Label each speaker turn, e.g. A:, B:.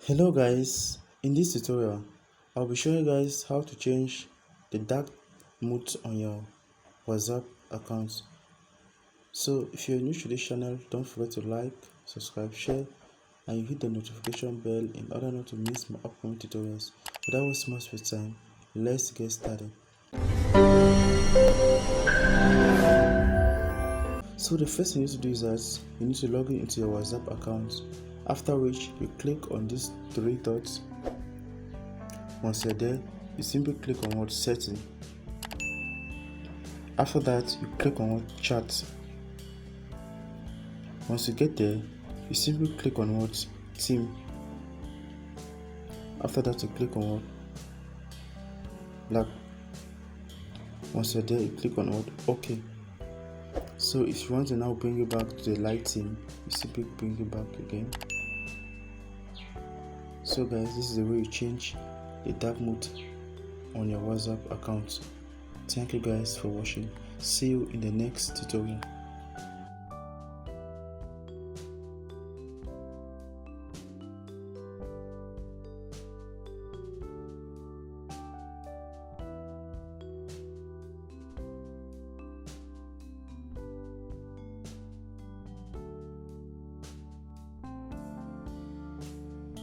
A: Hello guys, in this tutorial I'll be showing you guys how to change the dark mode on your WhatsApp account. So if you're new to this channel, don't forget to like, subscribe, share and you hit the notification bell in order not to miss my upcoming tutorials. Without wasting much of time, let's get started. So the first thing you need to do is that you need to log in into your WhatsApp account, after which you click on these three dots. Once you're there, you simply click on what setting. After that, you click on what chat. Once you get there, you simply click on what team. After that, you click on what black. Once you're there, you click on what OK. So if you want to now bring it back to the light theme, you simply bring it back again. So guys, this is the way you change the dark mode on your WhatsApp account. Thank you guys for watching. See you in the next tutorial.